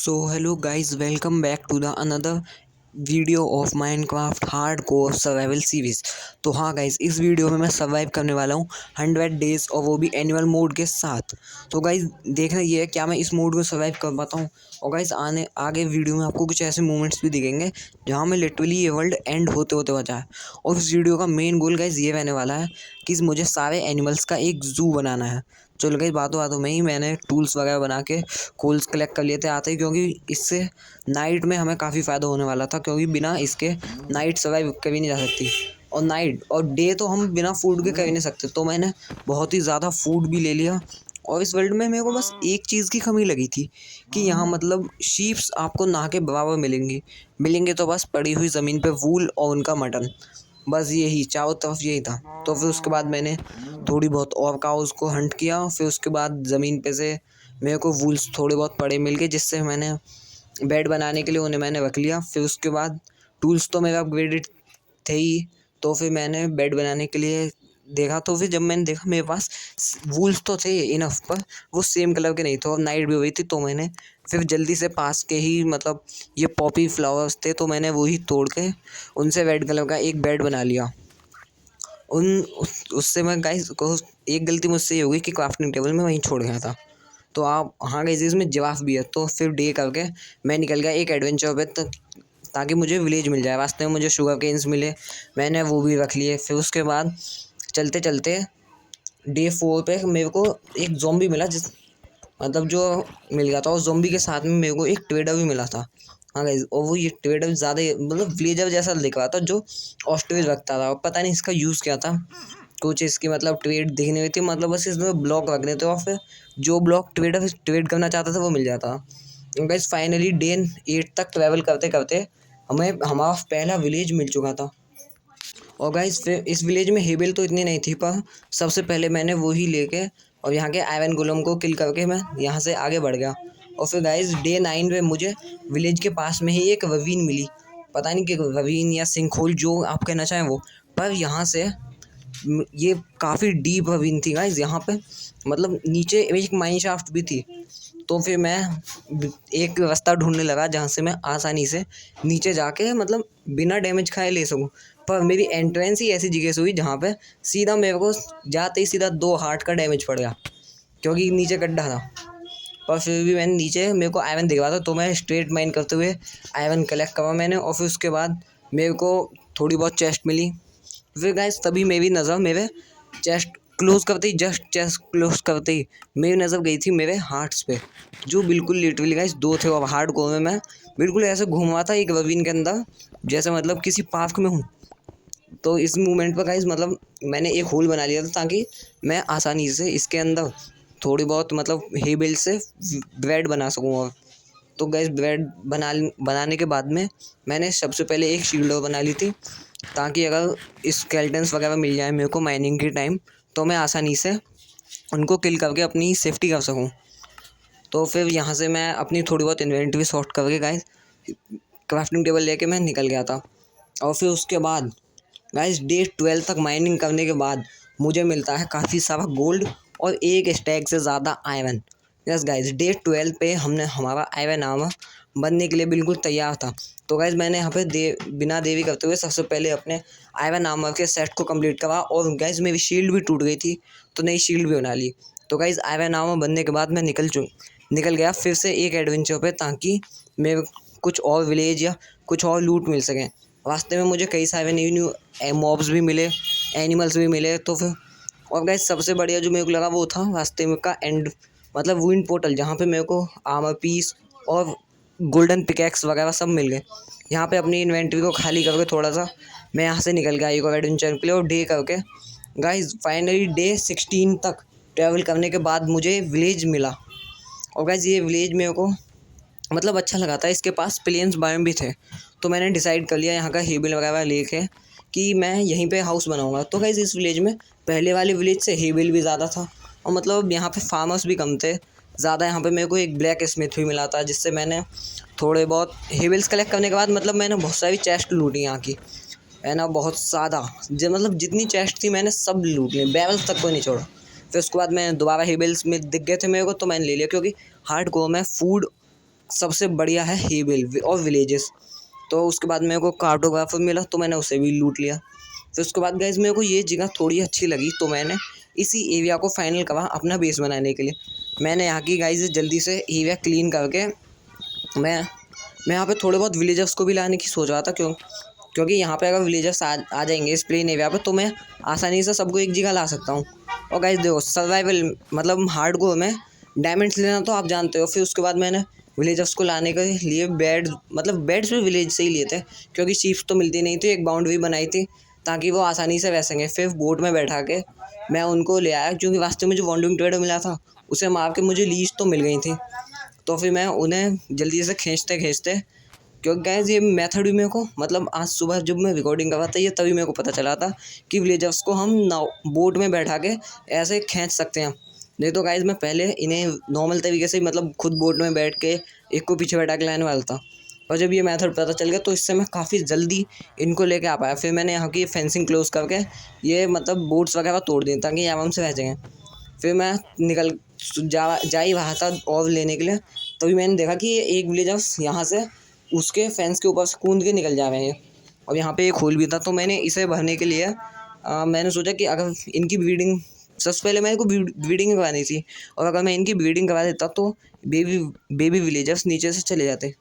So hello guys, welcome back to the another video of Minecraft hardcore survival series. तो हाँ guys, इस video में मैं survive करने वाला हूँ 100 डेज़ और वो भी एनुअल मोड के साथ। तो गाइज़ देखना ये है क्या मैं इस मोड में सर्वाइव कर पाता हूँ। और गाइज़ आगे वीडियो में आपको कुछ ऐसे मोमेंट्स भी दिखेंगे जहाँ में लिटरली ये वर्ल्ड एंड होते होते बचा है। और इस वीडियो का मेन गोल गाइज़ ये रहने वाला है कि मुझे सारे एनिमल्स का एक ज़ू बनाना है। चलो गाइज़ बातों बातों में ही मैंने टूल्स वगैरह बना के कोल्स कलेक्ट कर लिए थे आते ही, क्योंकि इससे नाइट में हमें काफ़ी फ़ायदा होने वाला था, क्योंकि बिना इसके नाइट सर्वाइव कभी नहीं जा सकती। और नाइट और डे तो हम बिना फूड के कर ही नहीं सकते। तो मैंने बहुत ही ज़्यादा फूड भी ले लिया। और इस वर्ल्ड में मेरे को बस एक चीज़ की कमी लगी थी कि यहाँ मतलब शीप्स आपको ना के बराबर मिलेंगे तो बस पड़ी हुई ज़मीन पे वूल और उनका मटन, बस यही चारों तरफ यही था। तो फिर उसके बाद मैंने थोड़ी बहुत और काउज़ को हंट किया। फिर उसके बाद ज़मीन पे से मेरे को वूल्स थोड़े बहुत पड़े मिल गए, जिससे मैंने बेड बनाने के लिए उन्हें मैंने रख लिया। फिर उसके बाद टूल्स तो मेरे अपग्रेडेड थे ही, तो फिर मैंने बेड बनाने के लिए देखा। तो फिर जब मैंने देखा मेरे पास वूल्स तो थे इनफ, पर वो सेम कलर के नहीं थे और नाइट भी हुई थी। तो मैंने फिर जल्दी से पास के ही मतलब ये पॉपी फ्लावर्स थे, तो मैंने वही तोड़ के उनसे रेड कलर का एक बेड बना लिया। उससे मैं गाइस को एक गलती मुझसे ये हुई कि क्राफ्टिंग टेबल में वहीं छोड़ गया था। तो आप हाँ गाइस, इसमें जवाब भी है। तो फिर डे करके मैं निकल गया एक एडवेंचर पे, ताकि मुझे विलेज मिल जाए। रास्ते में मुझे शुगर केन्स मिले, मैंने वो भी रख लिए। फिर उसके बाद चलते चलते डे 4 पे मेरे को एक ज़ॉम्बी मिला, जिस मतलब जो मिल गया था। और ज़ॉम्बी के साथ में मेरे को एक ट्रेडर भी मिला था। हाँ गाइस, और वो ये ट्रेडर ज़्यादा मतलब विलेजर जैसा दिख रहा था, जो ऑस्ट्रेज रखता था। और पता नहीं इसका यूज़ क्या था, कुछ इसकी मतलब ट्रेड दिखनी हुई थी, मतलब बस इसमें ब्लॉक रखने थे और फिर जो ब्लॉक ट्रेडर ट्रेड करना चाहता था वो मिल जाता। गाइस फाइनली डे 8 तक ट्रैवल करते करते हमें हमारा पहला विलेज मिल चुका था। और गाइस फिर इस विलेज में हेबेल तो इतनी नहीं थी, पर सबसे पहले मैंने वो ही लेके और यहाँ के आयरन गोलम को किल करके मैं यहाँ से आगे बढ़ गया। और फिर गाइस डे 9 में मुझे विलेज के पास में ही एक रवीन मिली, पता नहीं कि रवीन या सिंखोल जो आप कहना चाहें वो। पर यहाँ से ये काफ़ी डीप रवीन थी गाइस, यहाँ पे मतलब नीचे एक माइन शाफ्ट भी थी। तो फिर मैं एक रास्ता ढूंढने लगा जहाँ से मैं आसानी से नीचे जाके मतलब बिना डैमेज खाए ले सकूँ। पर मेरी एंट्रेंस ही ऐसी जगह से हुई जहाँ पे सीधा मेरे को जाते ही सीधा 2 हार्ट का डैमेज पड़ गया, क्योंकि नीचे गड्ढा था। पर फिर भी मैंने नीचे मेरे को आयरन दिख रहा था, तो मैं स्ट्रेट माइन करते हुए आयरन कलेक्ट करा मैंने। और फिर उसके बाद मेरे को थोड़ी बहुत चेस्ट मिली। फिर गाइस तभी मेरी नज़र मेरे चेस्ट क्लोज करते ही जस्ट चेस्ट क्लोज करते ही मेरी नज़र गई थी मेरे हार्ट्स पे, जो बिल्कुल लिटरली गाइस 2 थे। और हार्ड कोर में मैं बिल्कुल ऐसे घूम रहा था एक रवीन के अंदर, जैसे मतलब किसी पार्क में हूँ। तो इस मूवमेंट पर गाइस मतलब मैंने एक होल बना लिया था, ताकि मैं आसानी से इसके अंदर थोड़ी बहुत मतलब हे बेल से ब्रेड बना सकूँ। और तो गैस ब्रेड बनाने के बाद में मैंने सबसे पहले एक शील्ड बना ली थी, ताकि अगर स्केलेटन्स वगैरह मिल जाए मेरे को माइनिंग के टाइम, तो मैं आसानी से उनको किल करके अपनी सेफ्टी कर सकूं। तो फिर यहाँ से मैं अपनी थोड़ी बहुत इन्वेंटरी सॉर्ट करके गाइस क्राफ्टिंग टेबल लेके मैं निकल गया था। और फिर उसके बाद गाइस डे 12 तक माइनिंग करने के बाद मुझे मिलता है काफ़ी सारा गोल्ड और एक स्टैक से ज़्यादा आयरन। यस गाइस, डे 12 पे हमने हमारा आयरन आर्मर बनने के लिए बिल्कुल तैयार था। तो गाइस मैंने यहाँ पे बिना देरी करते हुए सबसे पहले अपने आयरन आर्मर के सेट को कंप्लीट करा। और गाइस मेरी शील्ड भी टूट गई थी, तो नई शील्ड भी बना ली। तो गाइस आयरन आर्मर बनने के बाद मैं निकल गया फिर से एक एडवेंचर पे, ताकि मेरे कुछ और विलेज या कुछ और लूट मिल सकें। रास्ते में मुझे कई सारे न्यू मॉब्स भी मिले, एनिमल्स भी मिले। तो फिर और गाइस सबसे बढ़िया जो मेरे को लगा वो था रास्ते में का एंड, मतलब विंड पोर्टल, जहाँ पे मेरे को आर्मर पीस और गोल्डन पिकैक्स वगैरह सब मिल गए। यहाँ पे अपनी इन्वेंट्री को खाली करके थोड़ा सा मैं यहाँ से निकल गया एक और एडवेंचर के लिए। और डे करके गाइस फाइनली डे 16 तक ट्रैवल करने के बाद मुझे विलेज मिला। और गाइस ये विलेज मेरे को मतलब अच्छा लगा था, इसके पास प्लेन्स बायोम भी थे। तो मैंने डिसाइड कर लिया यहाँ का हेबिल वगैरह लेके कि मैं यहीं पे हाउस बनाऊँगा। तो गाइस इस विलेज में पहले वाले विलेज से हेबिल भी ज़्यादा था, और मतलब यहाँ पे फार्मर्स भी कम थे ज़्यादा। यहाँ पे मेरे को एक ब्लैक स्मिथ भी मिला था, जिससे मैंने थोड़े बहुत हेबिल्स कलेक्ट करने के बाद मतलब मैंने बहुत सारी चेस्ट लूटी यहाँ की, है ना, बहुत ज़्यादा। मतलब जितनी चेस्ट थी मैंने सब लूट ली, बैरल्स तक कोई नहीं छोड़ा। फिर उसके बाद मैं दोबारा हेबिल्स में दिख गए थे मेरे को, तो मैंने ले लिया, क्योंकि हार्ड कोर में फूड सबसे बढ़िया है हेबल और विलेजेस। तो उसके बाद मेरे को कार्टोग्राफर मिला तो मैंने उसे भी लूट लिया। फिर उसके बाद गाइस मेरे को ये जगह थोड़ी अच्छी लगी तो मैंने इसी एरिया को फाइनल करा अपना बेस बनाने के लिए। मैंने यहाँ की गाइस जल्दी से एरिया क्लीन करके मैं यहाँ पे थोड़े बहुत विलेजर्स को भी लाने की सोच रहा था, क्योंकि यहाँ पे अगर विलेजर्स आ जाएंगे इस प्लेन एरिया पे तो मैं आसानी से सबको एक जगह ला सकता हूँ। और गाइस देखो सर्वाइवल मतलब हार्डकोर में डायमंड्स लेना तो आप जानते हो। फिर उसके बाद मैंने विलेजर्स को लाने के लिए बेड्स भी विलेज से ही लिए थे, क्योंकि शीप्स तो मिलती नहीं थी। एक बाउंड्री बनाई थी ताकि वो आसानी से रह सकें। फिर बोट में बैठा के मैं उनको ले आया, क्योंकि वास्ते में जो वॉन्डिंग ट्रेड मिला था उसे मार के मुझे लीज तो मिल गई थी। तो फिर मैं उन्हें जल्दी से खींचते क्योंकि गाइस ये मेथड भी मेरे को मतलब आज सुबह जब मैं रिकॉर्डिंग कर रहा था ये तभी मेरे को पता चला था कि विलेजर्स को हम बोट में बैठा के ऐसे खींच सकते हैं। नहीं तो गाइस मैं पहले इन्हें नॉर्मल तरीके से मतलब खुद बोट में बैठ के एक को पीछे बैठा के लाने वाला था, और जब ये मेथड पता चल गया तो इससे मैं काफ़ी जल्दी इनको लेके आ पाया। फिर मैंने यहाँ की फेंसिंग क्लोज करके ये मतलब बोट्स वगैरह तोड़ दिए ताकि आराम से रह जाएँ। फिर मैं निकल जा ही रहा था और लेने के लिए, तभी मैंने देखा कि ये एक विलेजर्स यहाँ से उसके फेंस के ऊपर से कूद के निकल जा रहे हैं। और यहाँ पे एक होल भी था तो मैंने इसे भरने के लिए मैंने सोचा कि अगर इनकी ब्रीडिंग सबसे पहले मेरे को ब्रीडिंग करवानी थी, और अगर मैं इनकी ब्रीडिंग करवा देता तो बेबी विलेजर्स नीचे से चले जाते।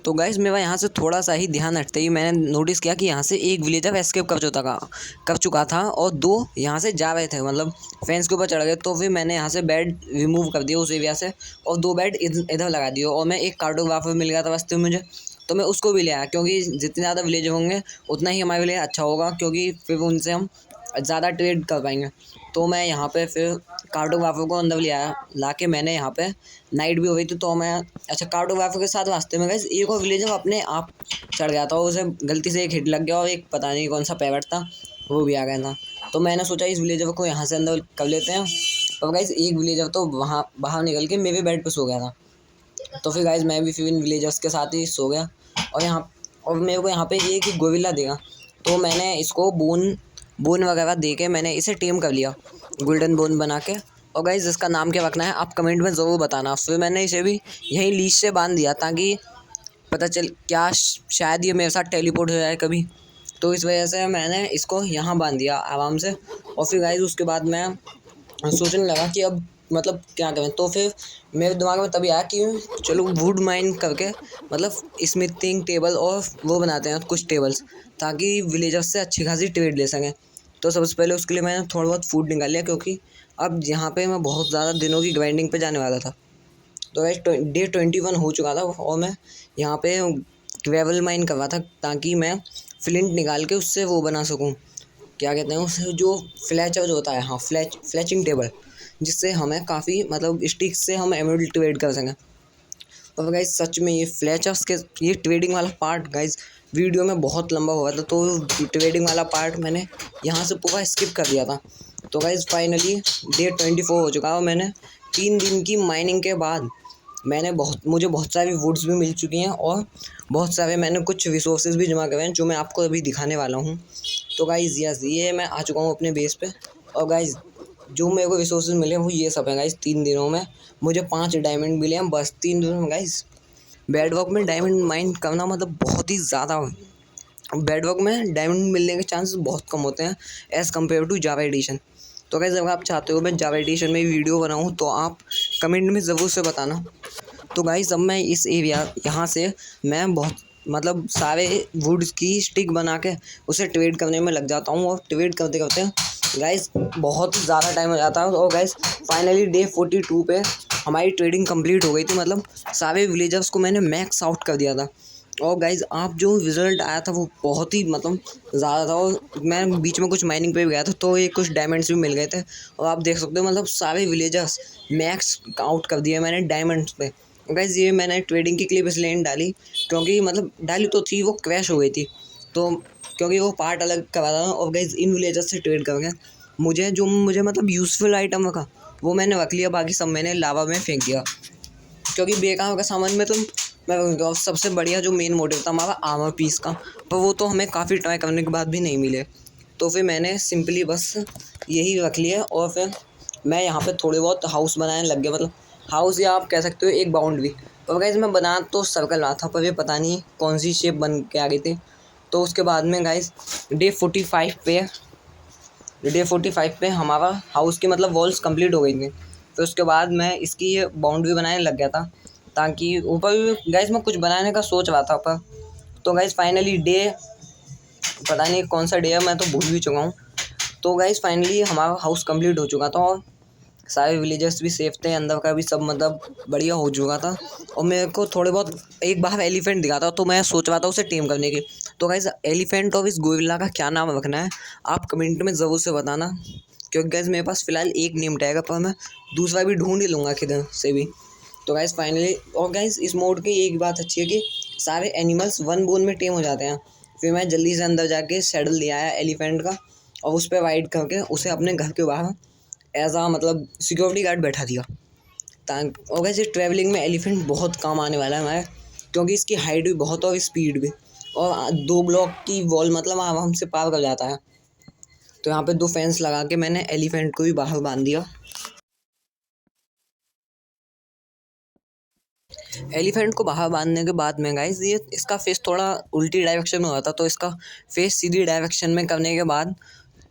तो गाइस मेरा यहाँ से थोड़ा सा ही ध्यान हटते ही मैंने नोटिस किया कि यहाँ से एक विलेजर एस्केप कर चुका था और 2 यहाँ से जा रहे थे, मतलब फेंस के ऊपर चढ़ गए। तो फिर मैंने यहाँ से बेड रिमूव कर दिया उस एरिया से और 2 बेड इधर लगा दिए, और मैं एक कार्टोग्राफर मिल गया था रास्ते में मुझे, तो मैं उसको भी ले आया, क्योंकि जितने ज़्यादा विलेज होंगे उतना ही हमारे लिए अच्छा होगा, क्योंकि फिर उनसे हम ज़्यादा ट्रेड कर पाएंगे। तो मैं यहाँ पे फिर कार्टोग्राफर को अंदर ले आया, ला के मैंने यहाँ पे नाइट भी हो गई थी तो मैं अच्छा कार्टोग्राफर के साथ रास्ते में गए एक और विलेजर अपने आप चढ़ गया था, उसे गलती से एक हिट लग गया और एक पता नहीं कौन सा पैवट था वो भी आ गया था। तो मैंने सोचा इस विलेजर को यहाँ से अंदर कर लेते हैं। और गाइस एक विलेजर तो वहाँ बाहर निकल के मेरे बेड पर सो गया था। तो फिर गाइस मैं भी फिर इन विलेजर्स के साथ ही सो गया, और मेरे को यहाँ पे एक ही गोरिल्ला देगा, तो मैंने इसको बोन वगैरह दे के मैंने इसे टेम कर लिया गोल्डन बोन बना के। और गाइस इसका नाम क्या रखना है आप कमेंट में ज़रूर बताना। फिर मैंने इसे भी यहीं लीश से बांध दिया ताकि पता चल क्या शायद ये मेरे साथ टेलीपोर्ट हो जाए कभी, तो इस वजह से मैंने इसको यहाँ बांध दिया आराम से। और फिर गाइस उसके बाद मैं सोचने लगा कि अब मतलब क्या करें, तो फिर मेरे दिमाग में तभी आया कि चलो वुड माइन करके मतलब स्मिथिंग टेबल और वो बनाते हैं कुछ टेबल्स, ताकि विलेजर्स से अच्छी खासी ट्रेड ले सकें। तो सबसे पहले उसके लिए मैंने थोड़ा बहुत फूड निकाल लिया, क्योंकि अब यहाँ पे मैं बहुत ज़्यादा दिनों की ग्राइंडिंग पे जाने वाला था। तो गाइस डे 21 हो चुका था और मैं यहाँ पे ग्रेवल माइन कर रहा था ताकि मैं फ्लिंट निकाल के उससे वो बना सकूँ, क्या कहते हैं उसे, जो फ्लैचर जो होता है, हाँ फ्लैचिंग टेबल, जिससे हमें काफ़ी मतलब स्टिक्स से हम एमराल्ड ट्रेड कर सकें। और गाइस सच में ये फ्लैचर्स के ये ट्रेडिंग वाला पार्ट गाइस वीडियो में बहुत लंबा हुआ था, तो ट्रेडिंग वाला पार्ट मैंने यहाँ से पूरा स्किप कर दिया था। तो गाइस फाइनली डे 24 हो चुका है और मैंने 3 दिन की माइनिंग के बाद मुझे बहुत सारी वुड्स भी मिल चुकी हैं, और बहुत सारे मैंने कुछ रिसोर्सेज भी जमा करे हैं जो मैं आपको अभी दिखाने वाला हूँ। तो गाइस यस ये मैं आ चुका हूँ अपने बेस पे, और गाइस जो मेरे को रिसोर्सेज मिले वो ये सब हैं गाइस। 3 दिनों में मुझे 5 डायमंड मिले हैं बस 3 दिनों में गाइस। बेडवॉक में डायमंड माइन करना मतलब बहुत ही ज़्यादा, बेडवॉक में डायमंड मिलने के चांसेस बहुत कम होते हैं as compare to Java edition. तो गाइस अगर आप चाहते हो मैं जावा एडिशन में वीडियो बनाऊँ तो आप कमेंट में ज़रूर से बताना। तो गाइस अब मैं इस एरिया यहाँ से मैं बहुत मतलब सारे वुड्स की स्टिक बना के उसे ट्रेड करने में लग जाता हूँ, और ट्रेड करते करते गाइस बहुत ज़्यादा टाइम हो जाता है। और गाइस फाइनली डे 42 पे हमारी ट्रेडिंग कंप्लीट हो गई थी, मतलब सारे विलेजर्स को मैंने मैक्स आउट कर दिया था। और गाइस आप जो रिज़ल्ट आया था वो बहुत ही मतलब ज़्यादा था, और मैं बीच में कुछ माइनिंग पे भी गया था तो ये कुछ डायमंड्स भी मिल गए थे, और आप देख सकते हो मतलब सारे विलेजर्स मैक्स आउट कर दिए मैंने डायमंड्स पे। गाइस ये मैंने ट्रेडिंग की क्लिप इसलिए नहीं डाली क्योंकि मतलब डाली तो थी, वो क्रैश हो गई थी, तो क्योंकि वो पार्ट अलग करवा था। और गाइस इन विलेजर्स से ट्रेड करके मुझे मतलब यूज़फुल आइटम रखा वो मैंने रख लिया, बाकी सब मैंने लावा में फेंक दिया, क्योंकि बेकार का सामान में तो मैं सबसे बढ़िया जो मेन मोटिव था हमारा आर्मर पीस का, पर वो तो हमें काफ़ी ट्राई करने के बाद भी नहीं मिले, तो फिर मैंने सिंपली बस यही रख लिया। और फिर मैं यहाँ पे थोड़े बहुत हाउस बनाने लग गया, मतलब हाउस या आप कह सकते हो एक बाउंड्री, तो गाइज़ मैं बना तो सर्कल रहा था, पर ये पता नहीं कौन सी शेप बन के आ गई थी। तो उसके बाद में गाइज़ डे 45 पे हमारा हाउस की मतलब वॉल्स कंप्लीट हो गई थी। फिर उसके बाद मैं इसकी ये बाउंड्री बनाने लग गया था, ताकि ऊपर भी गाइज़ मैं कुछ बनाने का सोच रहा था पर। तो गाइज़ फाइनली पता नहीं कौन सा डे है, मैं तो भूल भी चुका हूँ। तो गाइज़ फाइनली हमारा हाउस कंप्लीट हो चुका था और सारे विलेजर्स भी सेफ थे, अंदर का भी सब मतलब बढ़िया हो चुका था। और मेरे को थोड़े बहुत एक बार एलिफेंट दिखा था, तो मैं सोच रहा था उसे टेम करने की। तो गाइज़ एलिफेंट और इस गोरिल्ला का क्या नाम रखना है आप कमेंट में ज़रूर से बताना, क्योंकि गाइज़ मेरे पास फ़िलहाल एक नेम टैग है, पर मैं दूसरा भी ढूंढ ही लूँगा किधर से भी। तो गाइज़ फाइनली, और गाइज़ इस मोड की एक बात अच्छी है कि सारे एनिमल्स वन बोन में टेम हो जाते हैं। फिर मैं जल्दी से अंदर जाके सैडल ले आया एलिफेंट का, और उस पर राइड करके उसे अपने घर के बाहर एज आ मतलब सिक्योरिटी गार्ड बैठा दिया। और वैसे ट्रैवलिंग में एलिफेंट बहुत काम आने वाला है हमारे, क्योंकि इसकी हाइट भी बहुत और स्पीड भी, और 2 ब्लॉक की वॉल मतलब आराम से पार कर जाता है। तो यहाँ पे 2 फेंस लगा के मैंने एलिफेंट को भी बाहर बांध दिया। एलिफेंट को बाहर बांधने के बाद में गाइस ये इसका फेस थोड़ा उल्टी डायरेक्शन में हुआ था, तो इसका फेस सीधी डायरेक्शन में करने के बाद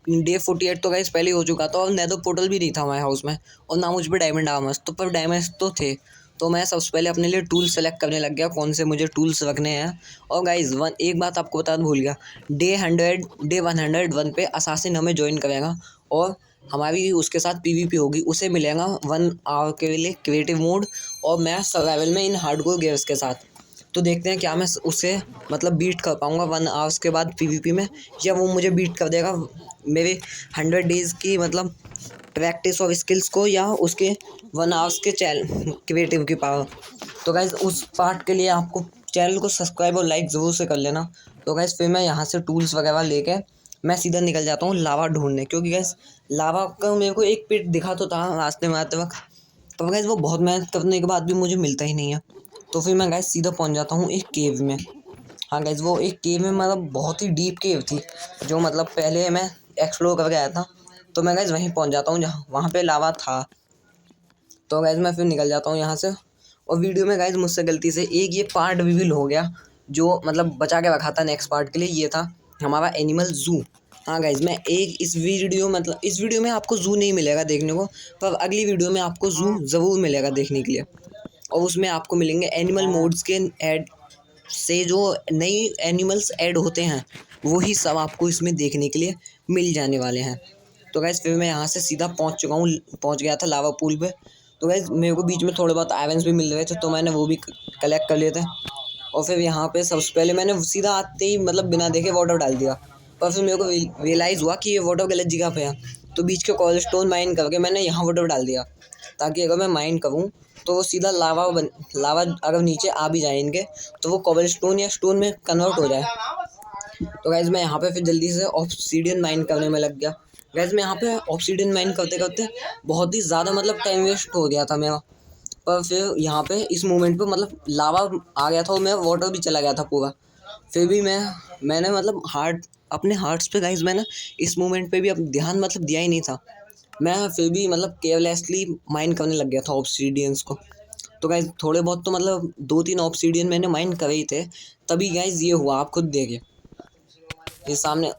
डे 48 तो गाइस पहले ही हो चुका था, और नेदर पोर्टल भी नहीं था हमारे हाउस में, और ना मुझ पे डायमंड आर्मर्स, तो पर डायमंड्स तो थे। तो मैं सबसे पहले अपने लिए टूल सेलेक्ट करने लग गया, कौन से मुझे टूल्स रखने हैं। और गाइस एक बात आपको बता भूल गया, डे 101 पे असासिन हमें ज्वाइन करेगा, और हमारी उसके साथ पीवीपी होगी, उसे मिलेगा 1 आवर के लिए क्रिएटिव मोड, और मैं सर्वाइवल में इन हार्डकोर गेम्स के साथ। तो देखते हैं क्या मैं उसे मतलब बीट कर पाऊँगा 1 आवर्स के बाद पीवीपी में, या वो मुझे बीट कर देगा मेरे 100 डेज़ की मतलब प्रैक्टिस और स्किल्स को, या उसके 1 आवर्स के क्रिएटिव की पावर। तो गाइज़ उस पार्ट के लिए आपको चैनल को सब्सक्राइब और लाइक ज़रूर से कर लेना। तो गाइज़ फिर मैं यहाँ से टूल्स वगैरह लेके मैं सीधा निकल जाता हूँ लावा ढूंढने, क्योंकि गाइज़ लावा का मेरे को एक पिट दिखा तो था रास्ते में आते वक्त, तो गाइज़ वो बहुत मेहनत करने के बाद भी मुझे मिलता ही नहीं है। तो फिर मैं गाइज़ सीधा पहुँच जाता हूँ एक केव में। हाँ गाइज़ वो एक केव में मतलब बहुत ही डीप केव थी, जो मतलब पहले मैं एक्सप्लोर करके आया था। तो मैं गाइज़ वहीं पहुँच जाता हूँ जहाँ वहाँ पे लावा था। तो गाइज़ मैं फिर निकल जाता हूँ यहाँ से। और वीडियो में गाइज़ मुझसे गलती से एक ये पार्ट रिवील हो गया, जो मतलब बचा के रखा था नेक्स्ट पार्ट के लिए, ये था हमारा एनिमल ज़ू। हाँ गाइज़ मैं एक इस वीडियो में आपको ज़ू नहीं मिलेगा देखने को, पर अगली वीडियो में आपको ज़ू ज़रूर मिलेगा देखने के लिए। और उसमें आपको मिलेंगे एनिमल मोड्स के ऐड से जो नई एनिमल्स ऐड होते हैं, वही सब आपको इसमें देखने के लिए मिल जाने वाले हैं। तो गाइज़ फिर मैं यहाँ से सीधा पहुँच गया था लावा पूल पे। तो गाइज़ मेरे को बीच में थोड़े बहुत आयरन्स भी मिल रहे थे, तो मैंने वो भी कलेक्ट कर लिए थे। और फिर यहाँ पे सबसे पहले मैंने सीधा आते ही मतलब बिना देखे वाटर डाल दिया, पर फिर मेरे को रियलाइज़ हुआ कि ये वाटर गलत जगह पे है। तो बीच के कॉबलस्टोन माइन करके मैंने यहाँ वाटर डाल दिया, ताकि अगर मैं माइन करूँ तो वो सीधा लावा अगर नीचे आ भी जाए इनके, तो वो कॉबलस्टोन या स्टोन में कन्वर्ट हो जाए। तो गाइज़ मैं यहाँ पे फिर जल्दी से ऑब्सीडियन माइन करने में लग गया। गाइज़ मैं यहाँ पे ऑब्सीडियन माइन करते करते बहुत ही ज़्यादा मतलब टाइम वेस्ट हो गया था मेरा। पर फिर यहाँ पे इस मोमेंट पे मतलब लावा आ गया था और मेरा वाटर भी चला गया था पूरा। फिर भी मैंने मतलब अपने हार्ट्स पे गाइज़ मैंने इस मोमेंट पे भी अब ध्यान मतलब दिया ही नहीं था। मैं फिर भी मतलब केयरलेसली माइन करने लग गया था ऑब्सीडियंस को। तो गाइज़ थोड़े बहुत तो मतलब 2-3 ऑब्सीडियन मैंने माइन करे ही थे, तभी गाइज़ ये हुआ, आप खुद देखिए ये सामने।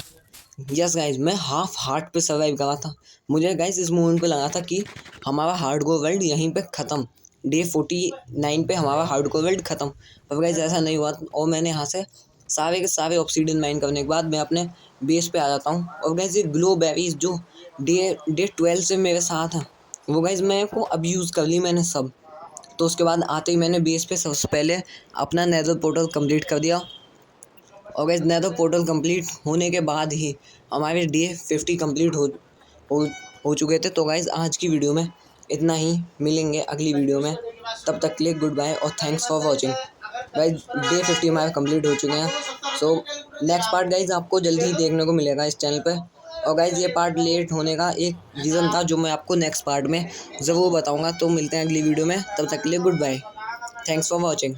यस गाइज़ मैं हाफ हार्ट पे सर्वाइव करा था। मुझे गाइज़ इस मोमेंट पे लगा था कि हमारा हार्डकोर वर्ल्ड यहीं पे ख़त्म, डे 49 पे हमारा हार्डकोर वर्ल्ड ख़त्म। पर गाइज़ ऐसा नहीं हुआ, और मैंने यहाँ से सारे के सारे ऑब्सीडियन माइन करने के बाद मैं अपने बेस पे आ जाता हूँ। और गाइज़ ये ग्लो बेरीज जो डे 12 से मेरे साथ हैं, वो गाइज़ मेरे को अब यूज़ कर ली मैंने सब। तो उसके बाद आते ही मैंने बेस पे सबसे पहले अपना नेदर पोर्टल कंप्लीट कर दिया। और गाइस नेदर पोर्टल कंप्लीट होने के बाद ही हमारे डे 50 कंप्लीट हो हो चुके थे। तो गाइस आज की वीडियो में इतना ही, मिलेंगे अगली वीडियो में, तब तक के लिए गुड बाय और thanks for watching. Guys day 50 हमारे कंप्लीट हो चुके हैं। सो नेक्स्ट पार्ट गाइस आपको जल्दी ही देखने को मिलेगा इस चैनल पे। और गाइस ये पार्ट लेट होने का एक रीज़न था, जो मैं आपको नेक्स्ट पार्ट में ज़रूर बताऊँगा। तो मिलते हैं अगली वीडियो में, तब तक के लिए good bye, thanks for watching.